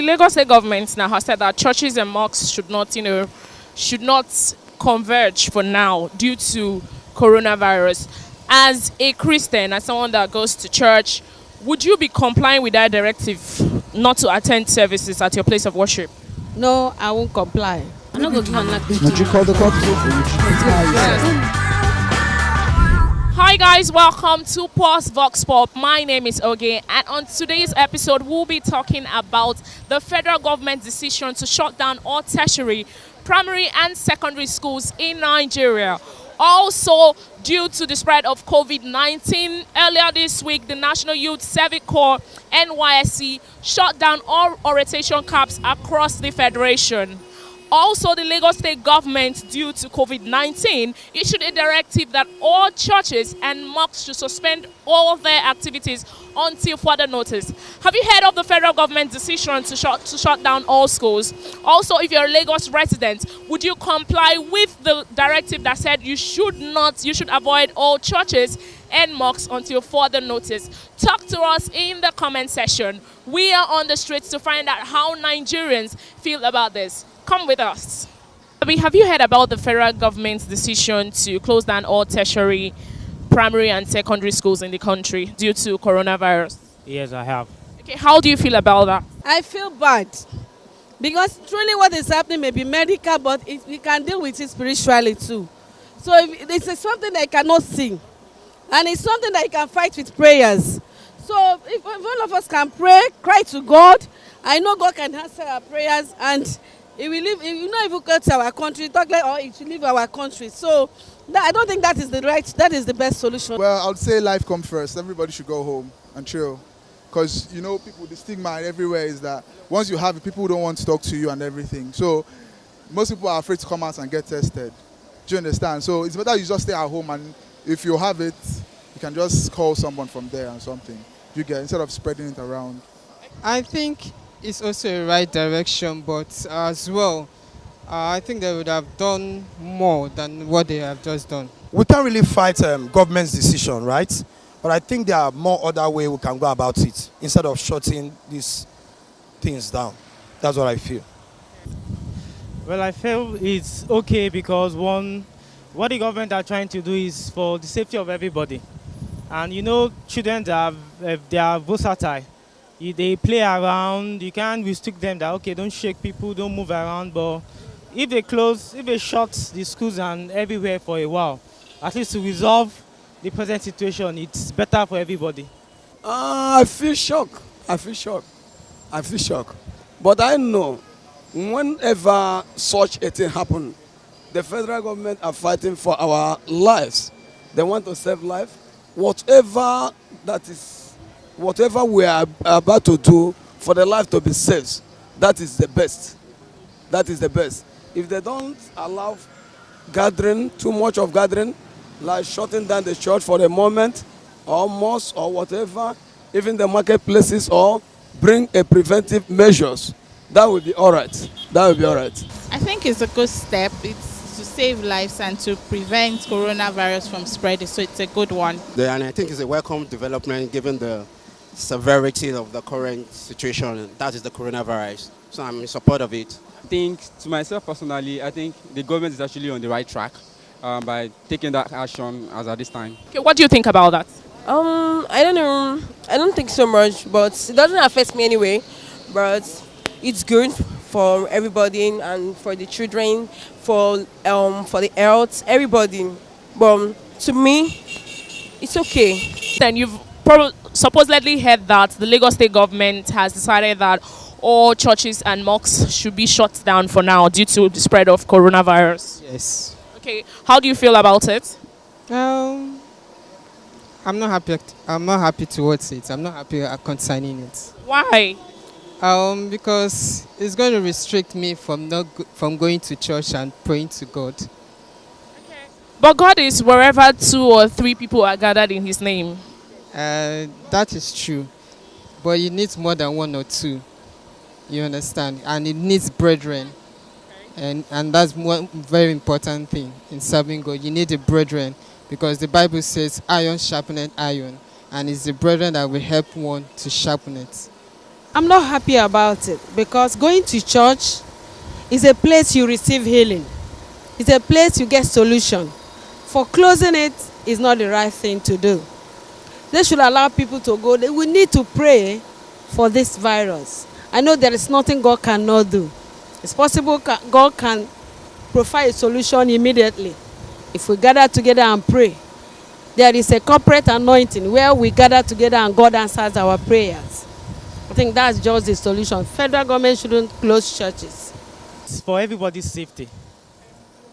Lagos State government now has said that churches and mosques should not converge for now due to coronavirus. As a Christian, as someone that goes to church, would you be complying with that directive not to attend services at your place of worship? No, I won't comply. I'm not going to Would you call the cops? Hi guys, welcome to Pause Vox Pop. My name is Oge, and on today's episode we'll be talking about the federal government's decision to shut down all tertiary, primary and secondary schools in Nigeria. Also, due to the spread of COVID-19, earlier this week, the National Youth Civic Corps, NYSC, shut down all orientation camps across the federation. Also, the Lagos State government, due to COVID-19, issued a directive that all churches and mosques should suspend all their activities until further notice. Have you heard of the federal government's decision to shut down all schools? Also, if you're a Lagos resident, would you comply with the directive that said you should avoid all churches and mosques until further notice? Talk to us in the comment section. We are on the streets to find out how Nigerians feel about this. Come with us. Have you heard about the federal government's decision to close down all tertiary, primary and secondary schools in the country due to coronavirus? Yes, I have. Okay, how do you feel about that? I feel bad because truly what is happening may be medical, but we can deal with it spiritually too. So if it's something that I cannot see, and it's something that you can fight with prayers. So if all of us can pray, cry to God, I know God can answer our prayers, and it will leave. It will not even go to our country. Talk like, or it will leave our country. So I don't think that is the best solution. Well, I would say life comes first. Everybody should go home and chill. Because, people, the stigma everywhere is that once you have it, people don't want to talk to you and everything. So most people are afraid to come out and get tested. Do you understand? So it's better you just stay at home, and if you have it, you can just call someone from there and something. Instead of spreading it around. I think it's also a right direction, but as well, I think they would have done more than what they have just done. We can't really fight government's decision, right? But I think there are more other ways we can go about it instead of shutting these things down. That's what I feel. Well, I feel it's okay because what the government are trying to do is for the safety of everybody. And children they are versatile. They play around. You can't restrict them that, okay, don't shake people, don't move around. But if they shut the schools and everywhere for a while, at least to resolve the present situation, it's better for everybody. I feel shocked. But I know whenever such a thing happens, the federal government are fighting for our lives. They want to save life. Whatever we are about to do for the life to be saved, that is the best. If they don't allow gathering, too much of gathering, like shutting down the church for a moment, or mosque, or whatever, even the marketplaces, or bring a preventive measures, that will be all right. I think it's a good step. It's to save lives and to prevent coronavirus from spreading, so it's a good one. And I think it's a welcome development given the severity of the current situation, that is the coronavirus. So I'm in support of it. I think, to myself personally, I think the government is actually on the right track by taking that action as at this time. Okay, what do you think about that? I don't know. I don't think so much, but it doesn't affect me anyway. But it's good for everybody and for the children, for the health, everybody. But to me, it's okay. Then you've supposedly heard that the Lagos State government has decided that all churches and mosques should be shut down for now due to the spread of coronavirus. Yes. Okay, how do you feel about it? I'm not happy. I'm not happy towards it. I'm not happy concerning it. Why? Because it's going to restrict me from going to church and praying to God. Okay. But God is wherever 2 or 3 people are gathered in His name. That is true, but you need more than 1 or 2. You understand? And it needs brethren. Okay. And that's one very important thing in serving God. You need the brethren, because the Bible says iron sharpeneth iron, and it's the brethren that will help one to sharpen it. I'm not happy about it because going to church is a place you receive healing. It's a place you get solution. For closing it is not the right thing to do. They should allow people to go. We need to pray for this virus. I know there is nothing God cannot do. It's possible God can provide a solution immediately if we gather together and pray. There is a corporate anointing where we gather together and God answers our prayers. I think that's just the solution. Federal government shouldn't close churches. It's for everybody's safety.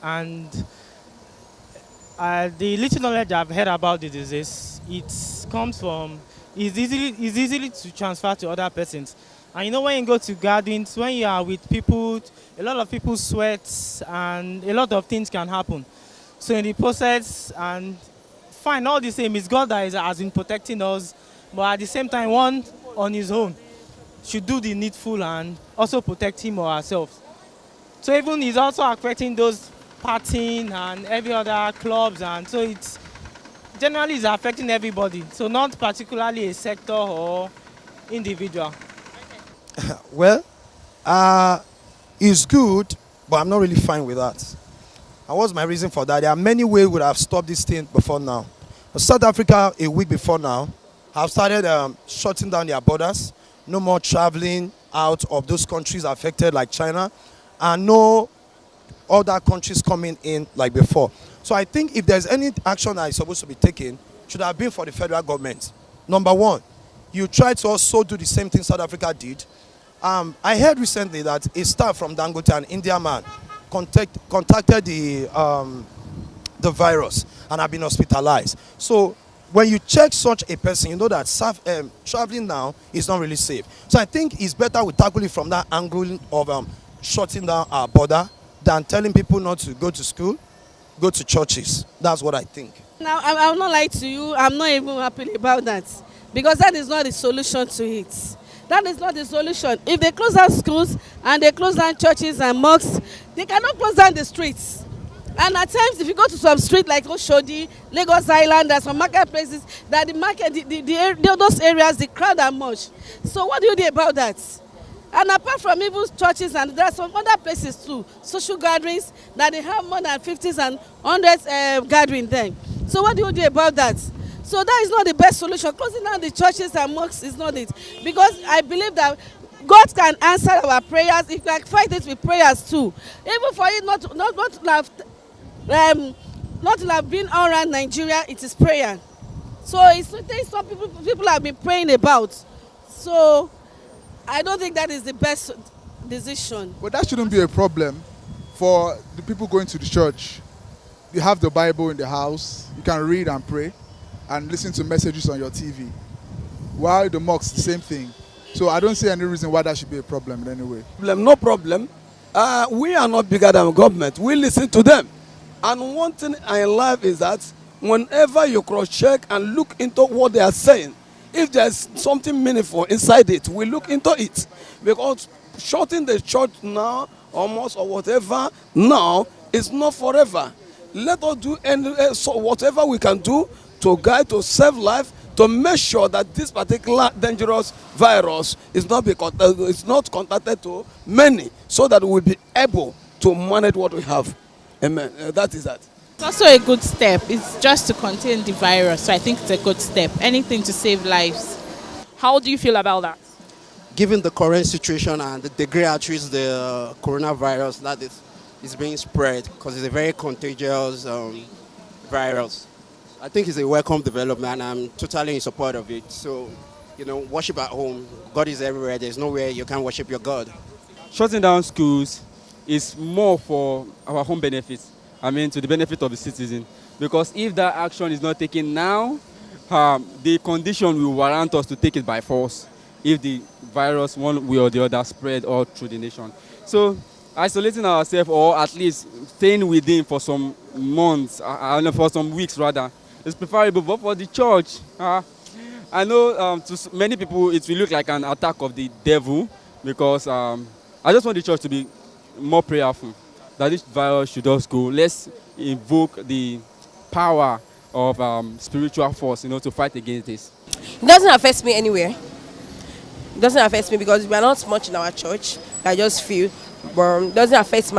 And the little knowledge I've heard about the disease, it's easily to transfer to other persons. And you know, when you go to gatherings, when you are with people, a lot of people sweat and a lot of things can happen. So in the process, and fine, all the same, it's God that has been protecting us, but at the same time, one on his own should do the needful and also protect him or herself. So even it's also affecting those partying and every other clubs, and so it's generally is affecting everybody. So not particularly a sector or individual. Well, it's good, but I'm not really fine with that. And what's my reason for that? There are many ways we would have stopped this thing before now. But South Africa, a week before now, have started shutting down their borders. No more traveling out of those countries affected like China, and no other countries coming in like before. So I think if there's any action that is supposed to be taken, it should have been for the federal government. Number one, you try to also do the same thing South Africa did. I heard recently that a staff from Dangote, an Indian man, contacted the virus and have been hospitalized. So when you check such a person, you know that traveling now is not really safe. So I think it's better we tackle it from that angle of shutting down our border than telling people not to go to school, go to churches. That's what I think. Now, I will not lie to you. I'm not even happy about that because that is not the solution to it. That is not the solution. If they close down schools and they close down churches and mosques, they cannot close down the streets. And at times, if you go to some street like Oshodi, Lagos Island, there's some marketplaces that the market, those areas, the crowd are much. So what do you do about that? And apart from even churches, and there are some other places too, social gatherings that they have more than 50s and 100s gathering there. So what do you do about that? So that is not the best solution. Closing down the churches and mosques is not it. Because I believe that God can answer our prayers. If we can fight it with prayers too. Even for it not to have been all around Nigeria, it is prayer. So it's things some people have been praying about. So I don't think that is the best decision. But that shouldn't be a problem for the people going to the church. You have the Bible in the house. You can read and pray and listen to messages on your TV. While the mosque, the same thing. So I don't see any reason why that should be a problem in any way. No problem. We are not bigger than government. We listen to them. And one thing in life is that whenever you cross-check and look into what they are saying, if there's something meaningful inside it, we look into it. Because shutting the church now, almost or whatever, now is not forever. Let us do so whatever we can do to guide, to save life, to make sure that this particular dangerous virus is not contacted to many, so that we'll be able to manage what we have. Amen. That is that. It's also a good step. It's just to contain the virus, so I think it's a good step. Anything to save lives. How do you feel about that? Given the current situation and the degree at which the coronavirus that is being spread, because it's a very contagious virus, I think it's a welcome development. I'm totally in support of it. So, worship at home. God is everywhere. There's nowhere you can worship your God. Shutting down schools is more for our home benefits. To the benefit of the citizen. Because if that action is not taken now, the condition will warrant us to take it by force if the virus, one way or the other, spread all through the nation. So isolating ourselves, or at least staying within for some months, for some weeks rather, is preferable. But for the church, I know to many people it will look like an attack of the devil, because I just want the church to be more prayerful that this virus should just go. Let's invoke the power of spiritual force, to fight against this. It doesn't affect me anywhere It doesn't affect me because we are not much in our church. I just feel, but it doesn't affect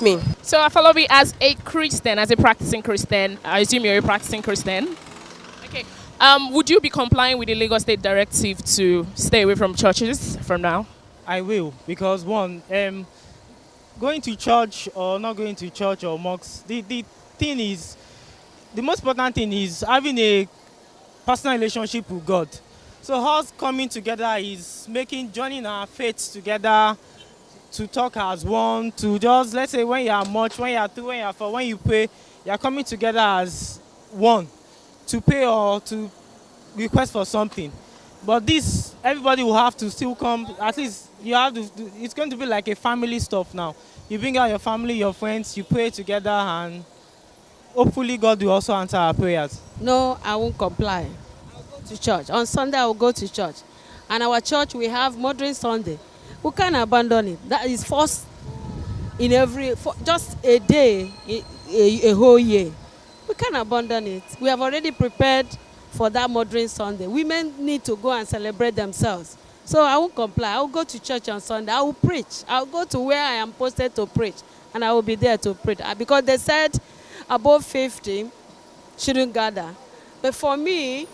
me. So, Afolabi, as a Christian, as a practicing Christian, I assume you're a practicing Christian. Okay. Would you be complying with the Lagos State directive to stay away from churches from now? I will, because one, going to church or not going to church or mosques, the thing is, the most important thing is having a personal relationship with God. So us coming together is joining our faiths together to talk as one, to just, let's say when you are much, when you are two, when you are four, when you pray, you are coming together as one to pay or to request for something. But this, everybody will have to still come, at least you have to, it's going to be like a family stuff now. You bring out your family, your friends, you pray together, and hopefully God will also answer our prayers. No, I won't comply. I'll go to church. On Sunday, I will go to church. And our church, we have Modern Sunday. We can't abandon it. That is first in just a day, a whole year. We can't abandon it. We have already prepared for that Modern Sunday. Women need to go and celebrate themselves. So I won't comply. I will go to church on Sunday. I will preach. I will go to where I am posted to preach. And I will be there to preach. Because they said above 50 shouldn't gather. But for me,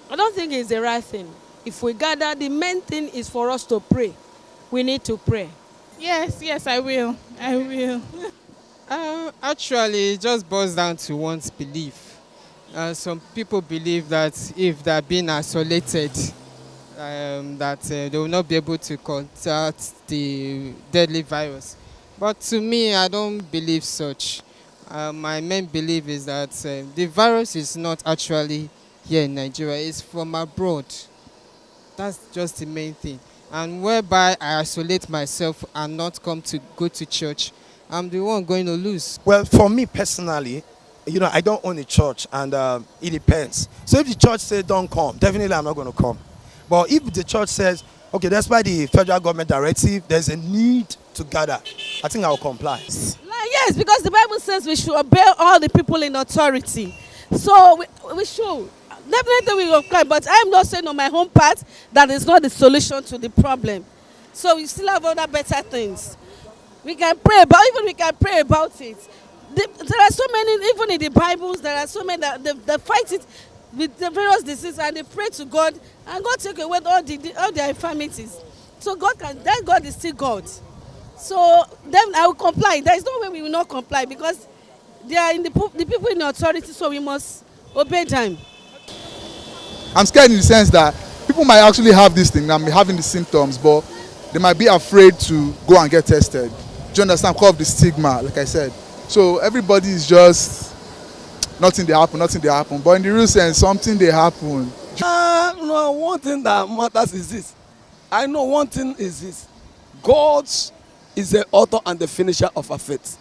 I don't think it's the right thing. If we gather, the main thing is for us to pray. We need to pray. Yes, I will. Actually, it just boils down to one's belief. Some people believe that if they're being isolated, that they will not be able to contact the deadly virus. But to me, I don't believe such. My main belief is that the virus is not actually here in Nigeria. It's from abroad. That's just the main thing. And whereby I isolate myself and not go to church, I'm the one going to lose. Well, for me personally, I don't own a church, and it depends. So if the church says don't come, definitely I'm not going to come. But if the church says, okay, that's why the federal government directive, there's a need to gather, I think I'll comply. Yes, because the Bible says we should obey all the people in authority. So we should. Definitely we will comply, but I'm not saying on my own part that is not the solution to the problem. So we still have other better things. We can pray about it. There are so many, even in the Bibles, there are so many that they fight it with the various diseases and they pray to God, and God take away all their infirmities. So that God is still God. So then I will comply. There is no way we will not comply because they are the people in the authority, so we must obey them. I'm scared in the sense that people might actually have this thing and be having the symptoms, but they might be afraid to go and get tested. Do you understand? Because of the stigma, like I said. So everybody is just nothing they happen. But in the real sense, something they happen. No, one thing that matters is this. I know one thing is this. God is the author and the finisher of our faith.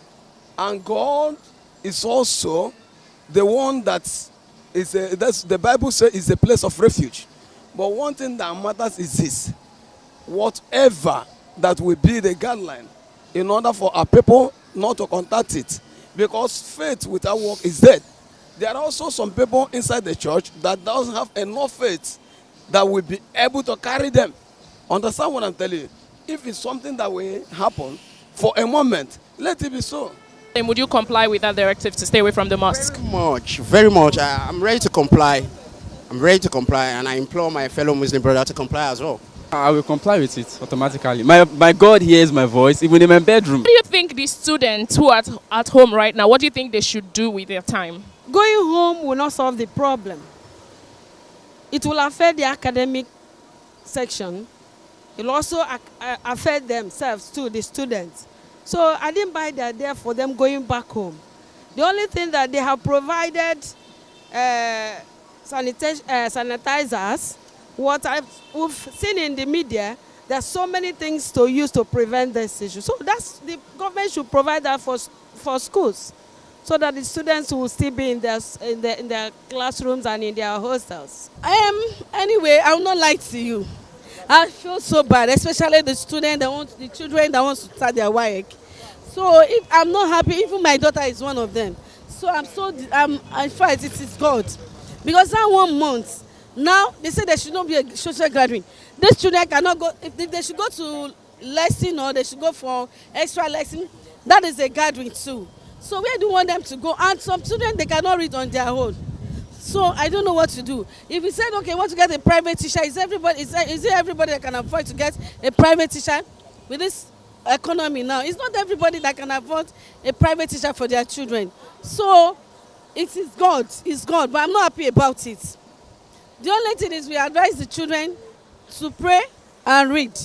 And God is also the one that's the Bible says is a place of refuge. But one thing that matters is this. Whatever that will be the guideline in order for our people not to contact it. Because faith without work is dead. There are also some people inside the church that doesn't have enough faith that will be able to carry them. Understand what I'm telling you? If it's something that will happen for a moment, let it be so. And would you comply with that directive to stay away from the mosque? Very much. I'm ready to comply. And I implore my fellow Muslim brother to comply as well. I will comply with it automatically. My God hears my voice, even in my bedroom. What do you think the students who are at home right now, what do you think they should do with their time? Going home will not solve the problem. It will affect the academic section. It will also affect themselves too, the students. So I didn't buy the idea for them going back home. The only thing that they have provided sanitizers. What we've seen in the media, there's so many things to use to prevent this issue. So the government should provide that for schools, so that the students will still be in their classrooms and in their hostels. Anyway, I will not lie to you. I feel so bad, especially the children that want to start their work. So if I'm not happy, even my daughter is one of them. So I fight it is God, because that 1 month Now they say there should not be a social gathering. These children cannot go. If they should go to lesson or they should go for extra lesson, that is a gathering too. So where do you want them to go? And some children, they cannot read on their own. So I don't know what to do. If you said, okay, want to get a private teacher, is it everybody that can afford to get a private teacher with this economy now? It's not everybody that can afford a private teacher for their children. So it is God, it's God, but I'm not happy about it. The only thing is we advise the children to pray and read.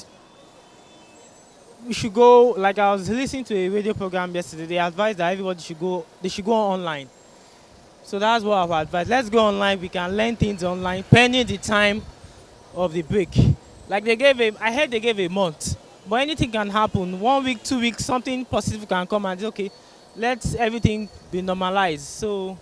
We should go, like I was listening to a radio program yesterday, they advised that everybody should go online. So that's what I've advised. Let's go online, we can learn things online, pending the time of the break. Like I heard they gave a month, but anything can happen. 1 week, 2 weeks, something positive can come and say, okay, let everything be normalized. So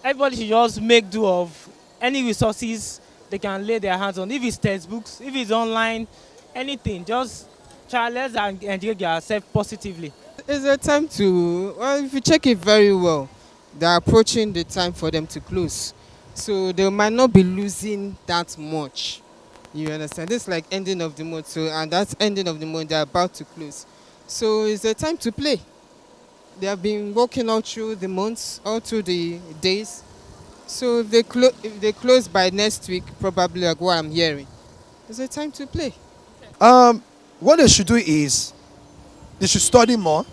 everybody should just make do of any resources they can lay their hands on. If it's textbooks, if it's online, anything, just try, let's engage ourselves positively. It's a time to, well, if you check it very well, they're approaching the time for them to close. So they might not be losing that much. You understand? This is like ending of the month. So, and that's ending of the month, they're about to close. So it's a time to play. They have been working all through the months, all through the days. So if they close by next week, probably like what I'm hearing, it's a time to play. What they should do is they should study more,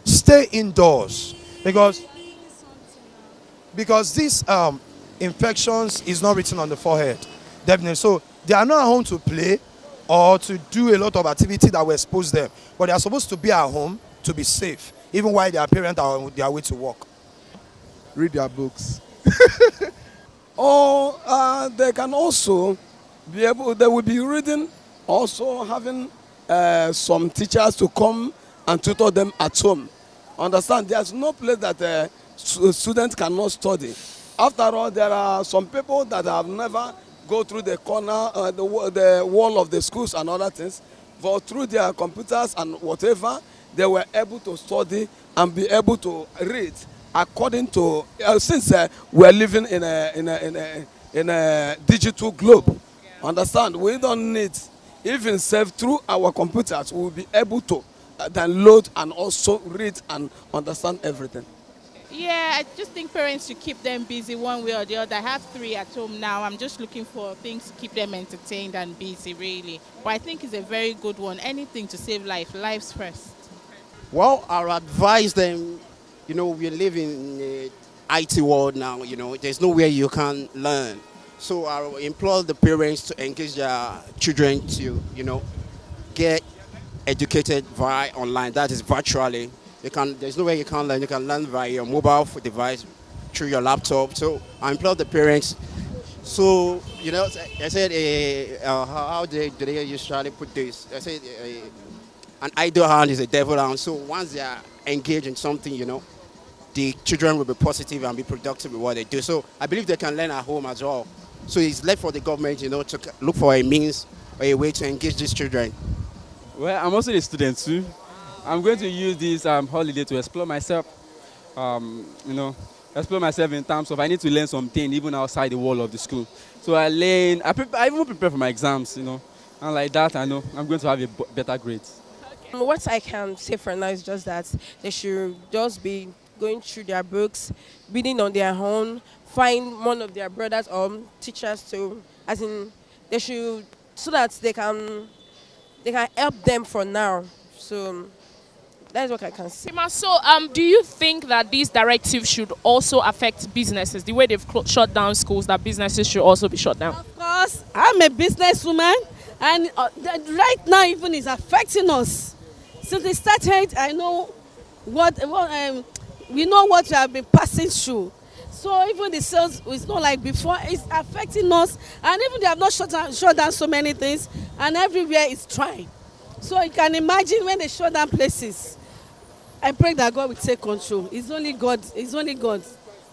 stay indoors, because these infections is not written on the forehead, definitely. So they are not at home to play or to do a lot of activity that will expose them, but they are supposed to be at home to be safe, even while their parents are on their way to work. Read their books. Or they can also they will be reading, also having some teachers to come and tutor them at home. Understand? There's no place that students cannot study. After all, there are some people that have never go through the corner, the wall of the schools and other things, but through their computers and whatever, they were able to study and be able to read according to, since we're living in a digital globe. Understand? We don't need, even self through our computers, we will be able to download and also read and understand everything. Yeah, I just think parents should keep them busy one way or the other. I have 3 at home now. I'm just looking for things to keep them entertained and busy, really. But I think it's a very good one. Anything to save lives first. Well, I would advise them, we live in the IT world now, there's nowhere you can learn. So I will implore the parents to engage their children to, get educated via online, that is virtually. There's no way you can't learn. You can learn via your mobile device, through your laptop. So I implore the parents. So, I said, how do they usually put this? I said, an idle hand is a devil hand. So once they are engaged in something, the children will be positive and be productive with what they do. So I believe they can learn at home as well. So it's left for the government, to look for a means or a way to engage these children. Well, I'm also a student too. I'm going to use this holiday to explore myself, explore myself in terms of I need to learn something even outside the wall of the school. So I even prepare for my exams, and like that I know I'm going to have a better grades. What I can say for now is just that they should just be going through their books, reading on their own, find one of their brothers or teachers to, they should, so that they can help them for now. So that's what I can say. So, do you think that these directives should also affect businesses? The way they've shut down schools, that businesses should also be shut down? Of course, I'm a businesswoman, and right now even it's affecting us. Since they started, I know we know what we have been passing through. So even the sales, it's not like before, it's affecting us. And even they have not shut down so many things, and everywhere is trying. So you can imagine when they shut down places. I pray that God will take control. It's only God. It's only God.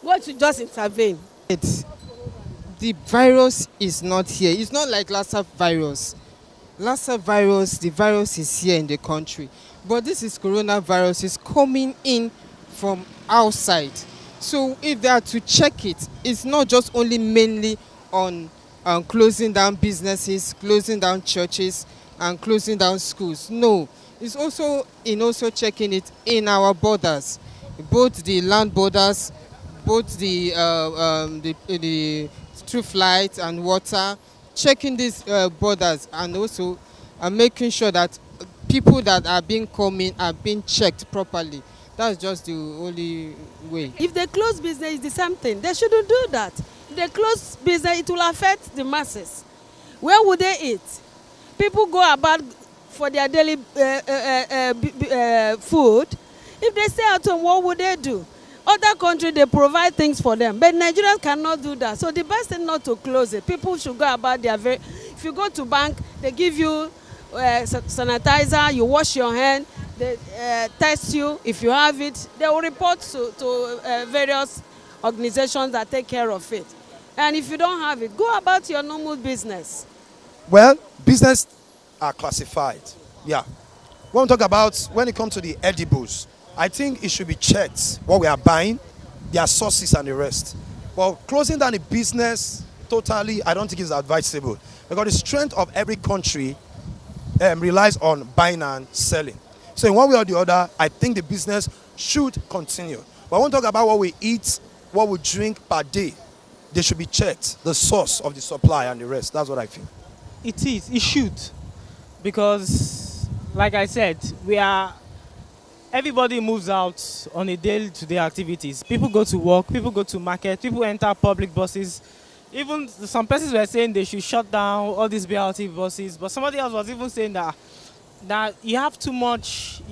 God should just intervene. The virus is not here. It's not like Lassa virus. Lassa virus, the virus is here in the country. But this is coronavirus. It's coming in from outside. So if they are to check it, it's not just only mainly on closing down businesses, closing down churches, and closing down schools. No, it's also in also checking it in our borders, both the land borders, both the through flight and water, checking these borders, and also making sure that people that are being coming are being checked properly. That's just the only way. If they close business, it's the same thing. They shouldn't do that. If they close business, it will affect the masses. Where would they eat? People go about for their daily food. If they stay at home, what would they do? Other countries, they provide things for them. But Nigerians cannot do that. So the best thing not to close it. People should go about their if you go to bank, they give you sanitizer, you wash your hand, they test you. If you have it, they will report to various organizations that take care of it. And if you don't have it, go about your normal business. Well, business are classified. Yeah. When we talk about, when it comes to the edibles, I think it should be checked what we are buying, their sources and the rest. But closing down a business totally, I don't think is advisable, because the strength of every country relies on buying and selling. So in one way or the other, I think the business should continue. But when we talk about what we eat, what we drink per day, they should be checked, the source of the supply and the rest. That's what I feel. It should. Because, like I said, everybody moves out on a day-to-day activities. People go to work, people go to market, people enter public buses. Even some persons were saying they should shut down all these BRT buses, but somebody else was even saying that you have too much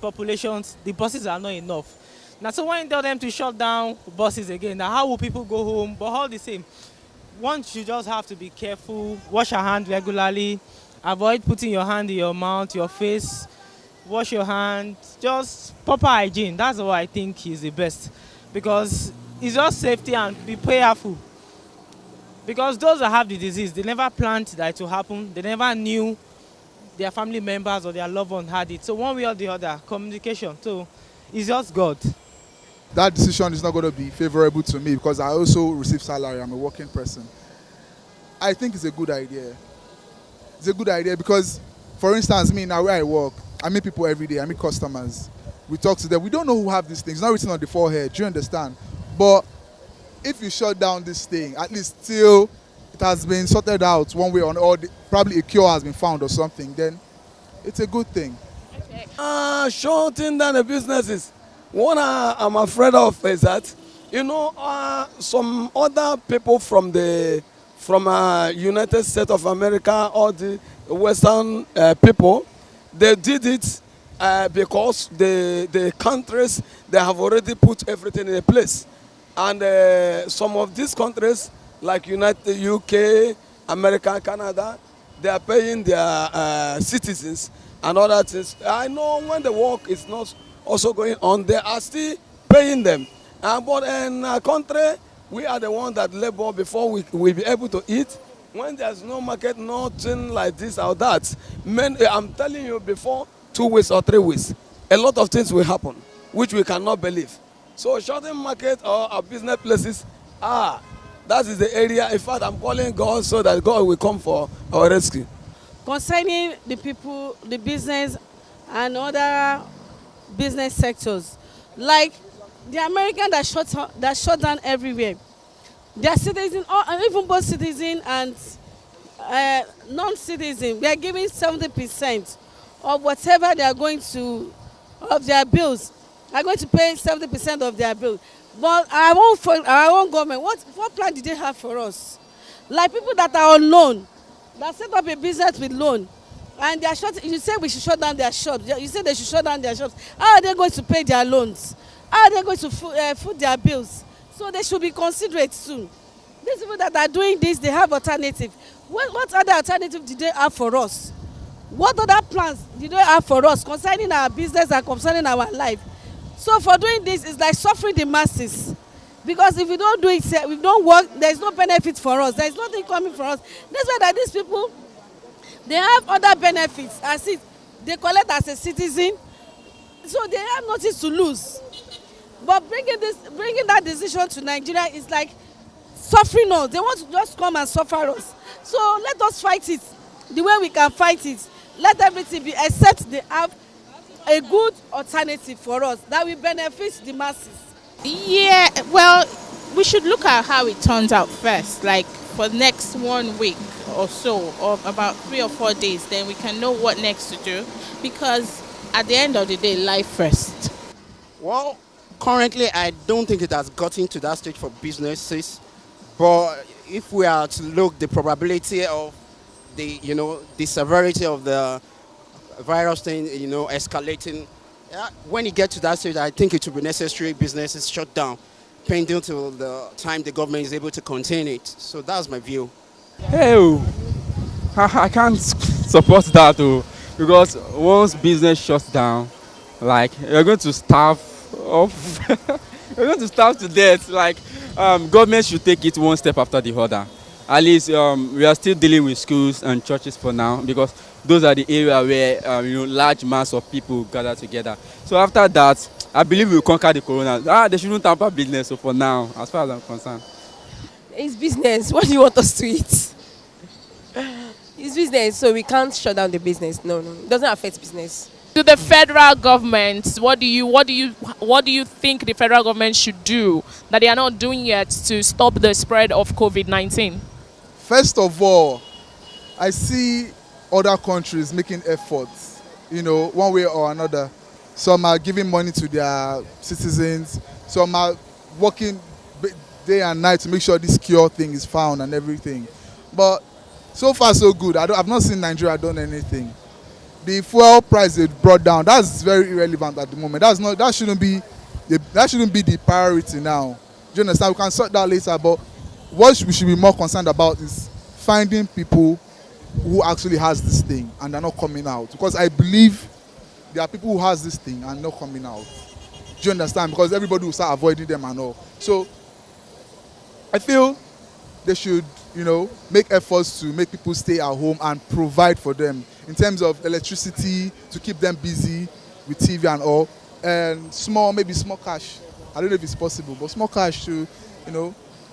populations, the buses are not enough. Now, so when you tell them to shut down buses again, now how will people go home? But all the same, one should just have to be careful, wash your hands regularly, avoid putting your hand in your mouth, your face, wash your hands, just proper hygiene. That's what I think is the best, because it's just safety and be prayerful. Because those that have the disease, they never planned that it will happen. They never knew their family members or their loved one had it. So one way or the other, communication. So it's just God. That decision is not going to be favorable to me because I also receive salary. I'm a working person. I think it's a good idea. It's a good idea because, for instance, me now where I work, I meet people every day. I meet customers. We talk to them. We don't know who have these things. It's not written on the forehead. Do you understand? But if you shut down this thing, at least till it has been sorted out one way or another, probably a cure has been found or something, then it's a good thing. Okay. Shutting down the businesses. What I'm afraid of is that, some other people from United States of America or the Western people, they did it because the countries, they have already put everything in a place. And some of these countries, like UK, America, Canada, they are paying their citizens and other things. I know when the work is not also going on, they are still paying them. But in our country, we are the ones that labor before we will be able to eat. When there's no market, nothing like this or that. I'm telling you, before 2 weeks or 3 weeks, a lot of things will happen, which we cannot believe. So shutting market or our business places, that is the area. In fact, I'm calling God so that God will come for our rescue. Concerning the people, the business, and other business sectors, like the American that shut down everywhere, their citizens, or even both citizens and non-citizens, they are giving 70% of whatever they are going to, of their bills. Are going to pay 70% of their bill. But our own government, what plan did they have for us? Like people that are on loan, that set up a business with loan, and they are you say we should shut down their shops. You say they should shut down their shops. How are they going to pay their loans? How are they going to foot their bills? So they should be considerate soon. These people that are doing this, they have alternative. What other alternative did they have for us? What other plans did they have for us concerning our business and concerning our life? So for doing this, it's like suffering the masses. Because if we don't do it, if we don't work, there's no benefit for us. There's nothing coming for us. That's why that these people, they have other benefits. As if they collect as a citizen, so they have nothing to lose. But bringing that decision to Nigeria is like suffering us. They want to just come and suffer us. So let us fight it the way we can fight it. Let everything be, except they have a good alternative for us that will benefit the masses. Yeah, well, we should look at how it turns out first, like for the next 1 week or so, or about 3 or 4 days, then we can know what next to do, because at the end of the day, life first. Well, currently, I don't think it has gotten to that stage for businesses. But if we are to look the probability of the severity of the virus thing, escalating, when it gets to that stage, I think it will be necessary businesses shut down, pending till the time the government is able to contain it. So that's my view. Hey, I can't support that though, because once business shuts down, like you're going to starve off, you're going to starve to death. Like government should take it one step after the other. At least we are still dealing with schools and churches for now, because those are the area where large mass of people gather together. So after that, I believe we'll conquer the corona. They shouldn't tamper business. So for now, as far as I'm concerned, It's business. What do you want us to eat? It's business, so we can't shut down the business. No, it doesn't affect business. To the federal government, what do you think the federal government should do that they are not doing yet to stop the spread of COVID-19? First of all, I see other countries making efforts, one way or another. Some are giving money to their citizens. Some are working day and night to make sure this cure thing is found and everything. But so far so good. I've not seen Nigeria done anything. The fuel price they brought down, that's very irrelevant at the moment. That shouldn't be the priority now. Do you understand? We can sort that later, but what we should be more concerned about is finding people who actually has this thing and they're not coming out. Because I believe there are people who has this thing and not coming out. Do you understand? Because everybody will start avoiding them and all. So I feel they should, make efforts to make people stay at home and provide for them in terms of electricity to keep them busy with TV and all, and maybe small cash. I don't know if it's possible, but small cash to,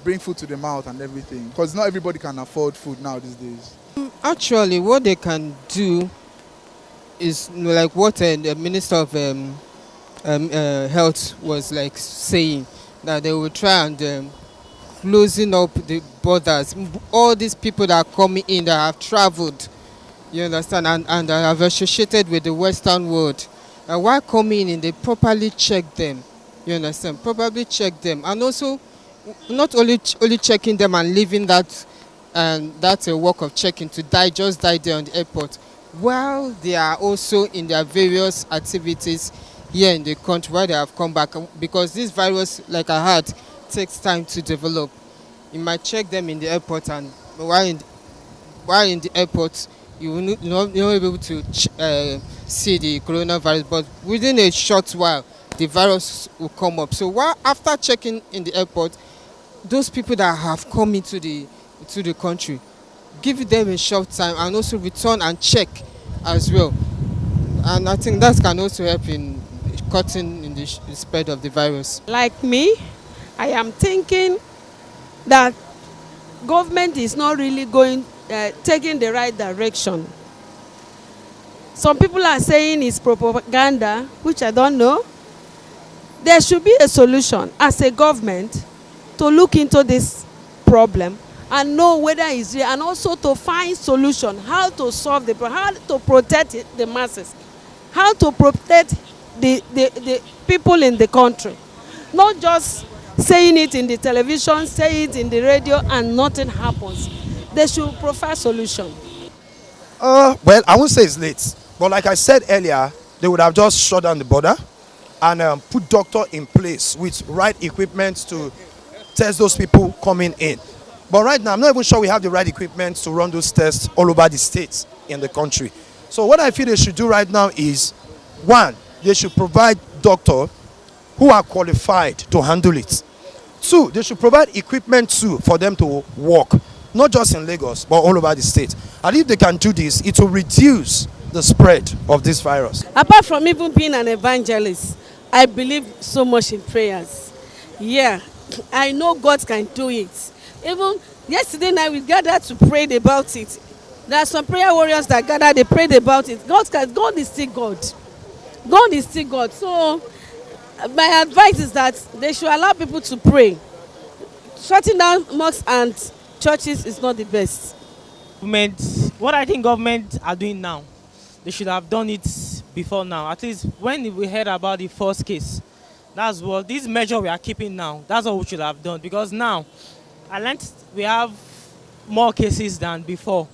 bring food to the mouth and everything. Because not everybody can afford food now these days. Actually, what they can do is like what the Minister of Health was like saying, that they will try and closing up the borders. All these people that are coming in that have traveled, you understand, and have associated with the Western world. While coming in, they properly check them. You understand? Probably check them, and also not only checking them and leaving that, and that's a work of checking to just die there on the airport, while they are also in their various activities here in the country where they have come back, because this virus, like I had, takes time to develop. You might check them in the airport, and while in the airport, you will not be able to see the coronavirus, but within a short while, the virus will come up. So after checking in the airport, those people that have come into the country, give them a short time and also return and check as well. And I think that can also help in cutting in the spread of the virus. Like me, I am thinking that government is not really taking the right direction. Some people are saying it's propaganda, which I don't know. There should be a solution as a government to look into this problem and know whether it's real, and also to find solution, how to solve the problem, how to protect the masses, how to protect the people in the country. Not just saying it in the television, say it in the radio, and nothing happens. They should provide solution. Well, I won't say it's late, but like I said earlier, they would have just shut down the border and put doctor in place with right equipment to test those people coming in. But right now, I'm not even sure we have the right equipment to run those tests all over the states in the country. So what I feel they should do right now is, one, they should provide doctors who are qualified to handle it. Two, they should provide equipment too for them to work, not just in Lagos, but all over the state. And if they can do this, it will reduce the spread of this virus. Apart from even being an evangelist, I believe so much in prayers. Yeah, I know God can do it. Even yesterday night we gathered to pray about it. There are some prayer warriors that gathered, they prayed about it. God is still God. God is still God. So my advice is that they should allow people to pray. Shutting down mosques and churches is not the best. What I think government are doing now, they should have done it before now. At least when we heard about the first case, that's what this measure we are keeping now. That's what we should have done, because now I learned we have more cases than before.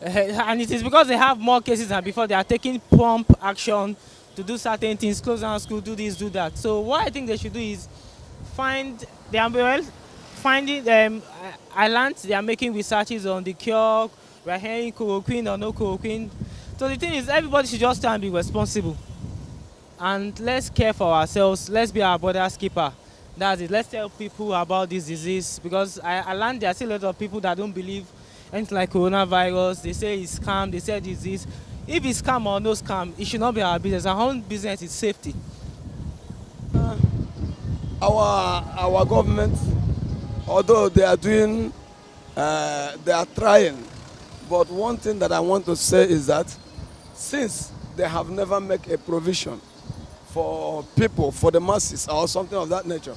And it is because they have more cases than before, they are taking prompt action to do certain things, close down school, do this, do that. So what I think they should do is finding I learned they are making researches on the cure. We're hearing chloroquine or no chloroquine. So the thing is, everybody should just try and be responsible. And let's care for ourselves. Let's be our brother's keeper. That's it. Let's tell people about this disease, because I learned there are still a lot of people that don't believe anything like coronavirus. They say it's scam, they say disease. If it's scam or no scam, it should not be our business. Our own business is safety. Our government, although they are doing, they are trying, but one thing that I want to say is that since they have never made a provision for people, for the masses or something of that nature,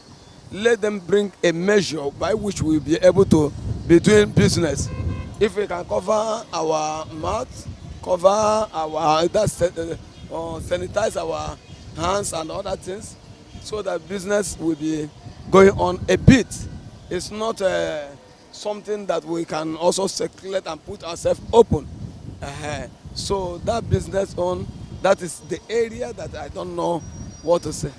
let them bring a measure by which we'll be able to be doing business. If we can cover our mouth, cover our, sanitize our hands and other things, so that business will be going on a bit. It's not something that we can also circulate and put ourselves open. So that business on, that is the area that I don't know what to say.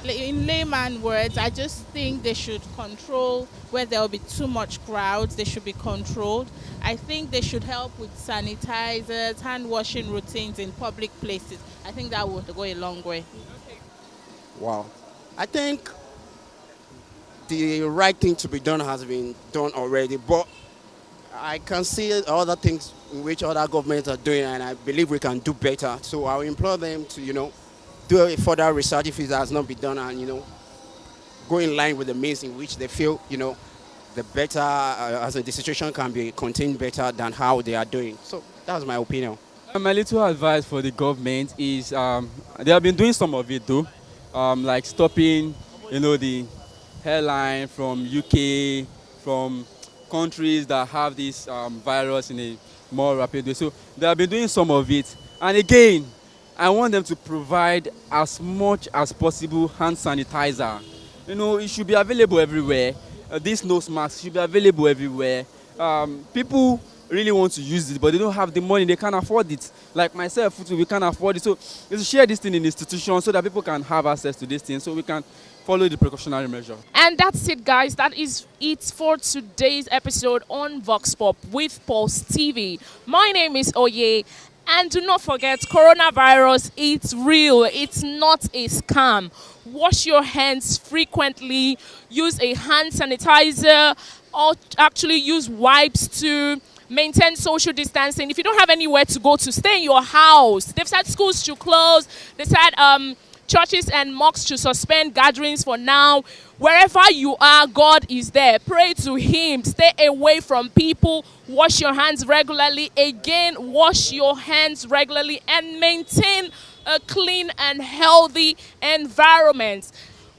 In layman words, I just think they should control where there will be too much crowds. They should be controlled. I think they should help with sanitizers, hand washing routines in public places. I think that would go a long way. Wow. I think the right thing to be done has been done already, but I can see other things in which other governments are doing, and I believe we can do better. So I'll implore them to, do a further research if it has not been done, and, go in line with the means in which they feel, the better, as the situation can be contained better than how they are doing. So that's my opinion. My little advice for the government is they have been doing some of it though, like stopping, the airline from UK, from countries that have this virus in a more rapid way. So they have been doing some of it. And again, I want them to provide as much as possible hand sanitizer. It should be available everywhere. This nose mask should be available everywhere. People really want to use it, but they don't have the money, they can't afford it. Like myself, we can't afford it. So we should share this thing in institutions so that people can have access to this thing, so we can follow the precautionary measure. And that's it, guys. That is it for today's episode on Vox Pop with Pulse TV. My name is Oye. And do not forget, coronavirus, it's real. It's not a scam. Wash your hands frequently. Use a hand sanitizer, or actually use wipes to maintain social distancing. If you don't have anywhere to go to, stay in your house. They've said schools should close. They said churches and mosques should suspend gatherings for now. Wherever you are, God is there. Pray to Him. Stay away from people. Wash your hands regularly. Again, wash your hands regularly and maintain a clean and healthy environment.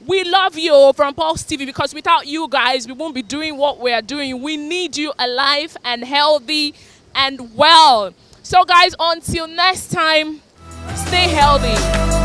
We love you from Pulse TV, because without you guys, we won't be doing what we are doing. We need you alive and healthy and well. So guys, until next time, stay healthy.